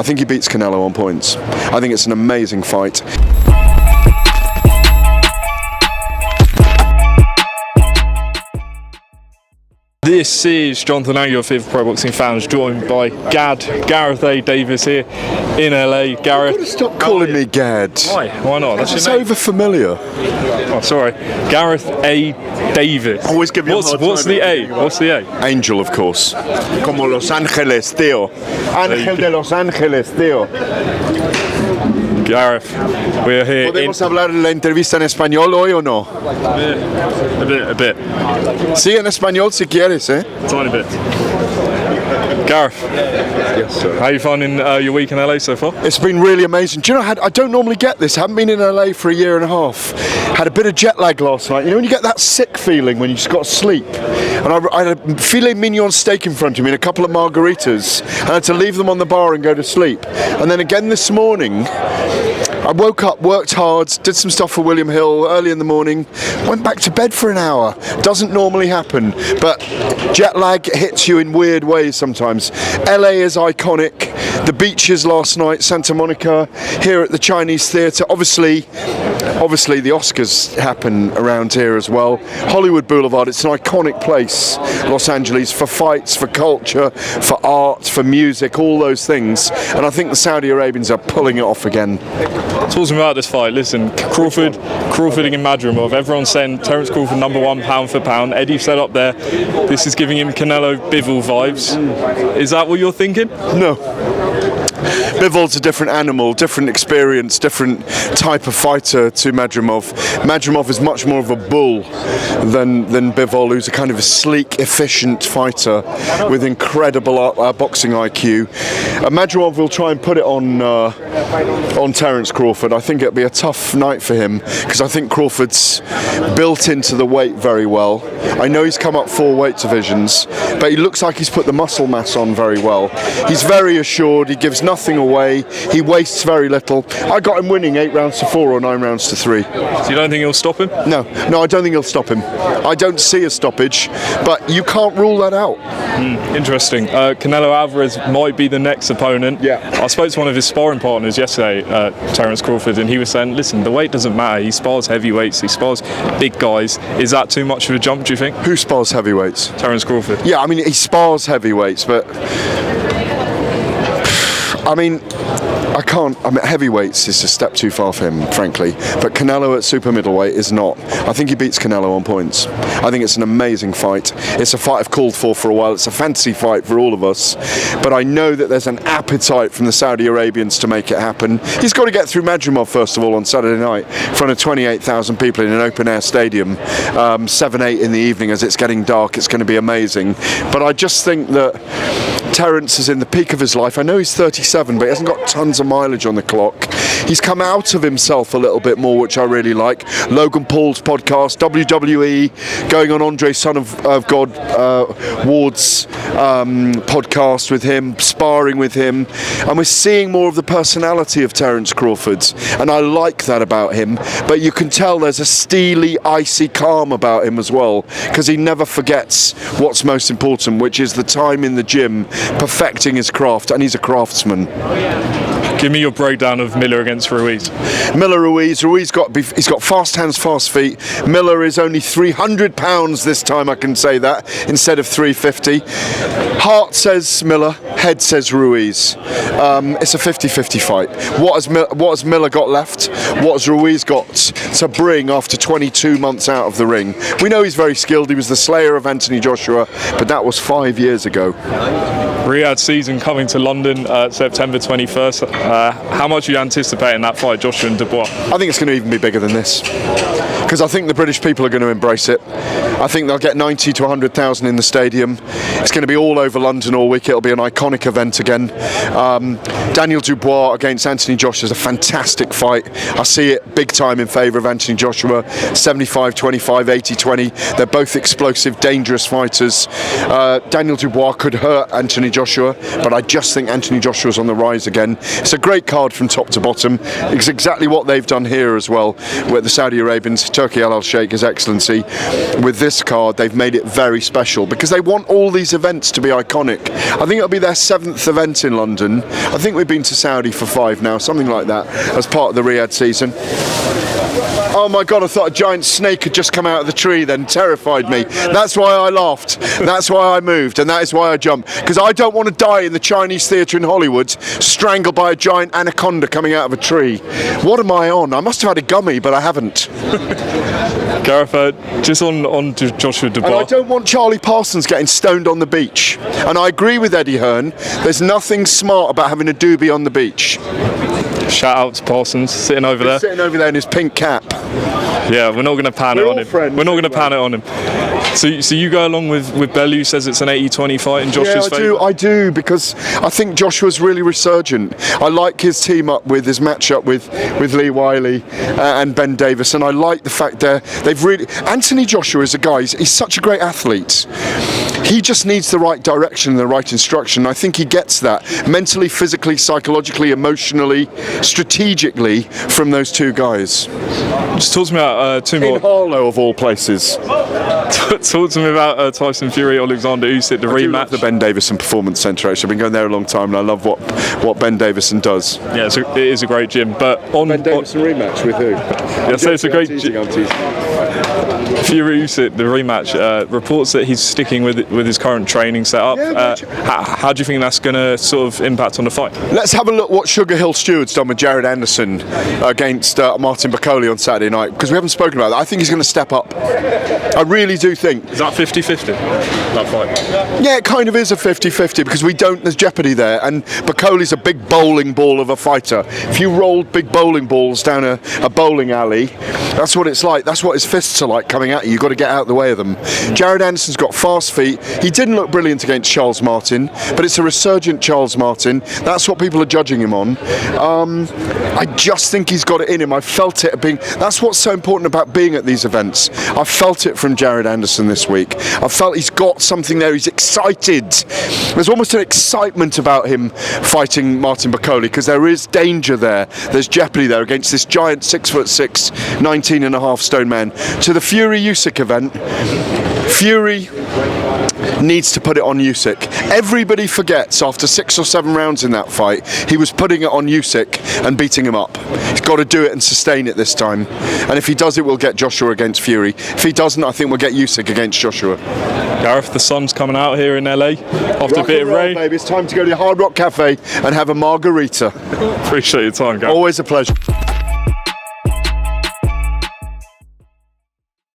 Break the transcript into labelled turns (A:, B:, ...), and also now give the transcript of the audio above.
A: I think he beats Canelo on points. I think it's an amazing fight.
B: This is Jonathan Anger, Fifth Pro Boxing Fans, joined by Gareth A. Davies here in LA. Gareth,
A: You've got to stop calling me Gad.
B: Why? Why not? That's
A: It's
B: your name.
A: over familiar.
B: Oh, sorry. Gareth A. Davies.
C: Always give you a hard
B: What's
C: time.
B: the A? What's the A?
A: Angel, of course.
C: Como Los Ángeles, tío. Ángel de Los Ángeles, tío.
B: Gareth, we're here in...
A: ¿Podemos hablar la entrevista en español hoy o no?
B: A bit.
A: Sí, en español si quieres, ¿eh?
B: Tiny bit. Gareth,
A: Yes, sir.
B: how are you finding your week in LA so far?
A: It's been really amazing. Do you know, I don't normally get this. I haven't been in LA for a year and a half. Had a bit of jet lag last night. You know when you get that sick feeling when you just got to sleep? And I had a filet mignon steak in front of me and a couple of margaritas. And I had to leave them on the bar and go to sleep. And then again this morning, I woke up, worked hard, did some stuff for William Hill early in the morning, went back to bed for an hour. Doesn't normally happen, but jet lag hits you in weird ways sometimes. LA is iconic. The beaches last night, Santa Monica, here at the Chinese Theatre. Obviously the Oscars happen around here as well. Hollywood Boulevard, it's an iconic place, Los Angeles, for fights, for culture, for art, for music, all those things. And I think the Saudi Arabians are pulling it off again.
B: Talking about this fight, listen, Crawford against Madrimov. Everyone's saying Terence Crawford #1 pound for pound. Eddie said up there, this is giving him Canelo Bivol vibes. Is that what you're thinking?
A: No. Bivol's a different animal, different experience, different type of fighter to Madrimov. Madrimov is much more of a bull than Bivol, who's a kind of a sleek, efficient fighter with incredible boxing IQ. Madrimov will try and put it on Terence Crawford. I think it'll be a tough night for him because I think Crawford's built into the weight very well. I know he's come up 4 weight divisions, but he looks like he's put the muscle mass on very well. He's very assured, he gives nothing away, he wastes very little. I got him winning 8 rounds to 4 or 9 rounds to 3.
B: So you don't think he'll stop him?
A: No, I don't think he'll stop him. I don't see a stoppage, but you can't rule that out.
B: Interesting. Canelo Alvarez might be the next opponent.
A: Yeah.
B: I spoke to one of his sparring partners yesterday, Terence Crawford, and he was saying, listen, the weight doesn't matter. He spars heavyweights, he spars big guys. Is that too much of a jump, do you think?
A: Who spars heavyweights?
B: Terence Crawford.
A: Yeah, I mean, he spars heavyweights, but I mean, heavyweights is a step too far for him, frankly. But Canelo at super middleweight is not. I think he beats Canelo on points. I think it's an amazing fight. It's a fight I've called for a while. It's a fantasy fight for all of us. But I know that there's an appetite from the Saudi Arabians to make it happen. He's got to get through Madrimov, first of all, on Saturday night, in front of 28,000 people in an open-air stadium, 7-8 in the evening as it's getting dark. It's going to be amazing. But I just think that Terence is in the peak of his life. I know he's 37, but he hasn't got tons of mileage on the clock. He's come out of himself a little bit more, which I really like. Logan Paul's podcast, WWE, going on Andre Son of God Ward's podcast with him, sparring with him, and we're seeing more of the personality of Terence Crawford, and I like that about him. But you can tell there's a steely, icy calm about him as well, because he never forgets what's most important, which is the time in the gym, perfecting his craft, and he's a craftsman.
B: Give me your breakdown of Miller against Ruiz.
A: Ruiz he's got fast hands, fast feet. Miller is only 300 pounds this time, I can say that, instead of 350. Heart says Miller, head says Ruiz. It's a 50-50 fight. What has Miller got left? What has Ruiz got to bring after 22 months out of the ring? We know he's very skilled. He was the slayer of Anthony Joshua, but that was 5 years ago.
B: Riyadh season coming to London September 21st. How much are you anticipating that fight, Joshua and Dubois?
A: I think it's going to even be bigger than this, because I think the British people are going to embrace it. I think they'll get 90 to 100,000 in the stadium. It's going to be all over London all week. It'll be an iconic event again. Daniel Dubois against Anthony Joshua is a fantastic fight. I see it big time in favour of Anthony Joshua. 75-25, 80-20. They're both explosive, dangerous fighters. Daniel Dubois could hurt Anthony Joshua, but I just think Anthony Joshua's on the rise again. It's a great card from top to bottom. It's exactly what they've done here as well, where the Saudi Arabians, Turkey Al Sheikh, His Excellency. With this card, they've made it very special because they want all these events to be iconic. I think it'll be their 7th event in London. I think we've been to Saudi for 5 now, something like that, as part of the Riyadh season. Oh my God, I thought a giant snake had just come out of the tree then, terrified me. That's why I laughed, that's why I moved, and that is why I jumped. Because I don't want to die in the Chinese theatre in Hollywood, strangled by a giant anaconda coming out of a tree. What am I on? I must have had a gummy, but I haven't.
B: Gareth, just on to Joshua Dubois.
A: And I don't want Charlie Parsons getting stoned on the beach. And I agree with Eddie Hearn, there's nothing smart about having a doobie on the beach.
B: Shout out to Parsons, sitting over there.
A: Sitting over there in his pink cap.
B: Yeah, we're not going to pan it on him.
A: Friends,
B: we're not going to pan it on him. So you go along with Bellew, says it's an 80-20 fight in Joshua's favour?
A: I do, because I think Joshua's really resurgent. I like his team up with his matchup with Lee Wiley and Ben Davies, and I like the fact they've really... Anthony Joshua is a guy, he's such a great athlete. He just needs the right direction and the right instruction. I think he gets that mentally, physically, psychologically, emotionally, strategically from those two guys.
B: Just talk to me about two more.
A: In Harlow, of all places.
B: Talk to me about Tyson Fury, Alexander Usyk, the rematch.
A: I do love the Ben Davison Performance Centre. Actually, I've been going there a long time, and I love what Ben Davison does.
B: Yeah, it is a great gym. But on
A: Ben Davison rematch with who?
B: Yeah, so it's a great gym. Fury Usyk, the rematch. Reports that he's sticking with his current training setup. How do you think that's going to sort of impact on the fight?
A: Let's have a look what Sugar Hill Steward's done with Jared Anderson against Martin Bakole on Saturday night, because we haven't spoken about that. I think he's going to step up. I really do think.
B: Is that 50-50, that fight?
A: Yeah, it kind of is a 50-50 because there's jeopardy there, and Bakole's a big bowling ball of a fighter. If you rolled big bowling balls down a bowling alley, that's what it's like. That's what his fists are like coming at you. You've got to get out of the way of them. Jared Anderson's got fast feet. He didn't look brilliant against Charles Martin, but it's a resurgent Charles Martin. That's what people are judging him on. I just think he's got it in him. I felt it being. That's what's so important about being at these events. I felt it from Jared Anderson this week. I felt he's got something there. He's excited. There's almost an excitement about him fighting Martin Bakole because there is danger there. There's jeopardy there against this giant 6'6", 19.5 stone man. To the Fury Usyk event, Fury needs to put it on Usyk. Everybody forgets after 6 or 7 rounds in that fight, he was putting it on Usyk and beating him up. He's got to do it and sustain it this time. And if he does it, we'll get Joshua against Fury. If he doesn't, I think we'll get Usyk against Joshua.
B: Gareth, the sun's coming out here in LA after a bit of rain.
A: Baby. It's time to go to the Hard Rock Cafe and have a margarita.
B: Appreciate your time, Gareth.
A: Always a pleasure.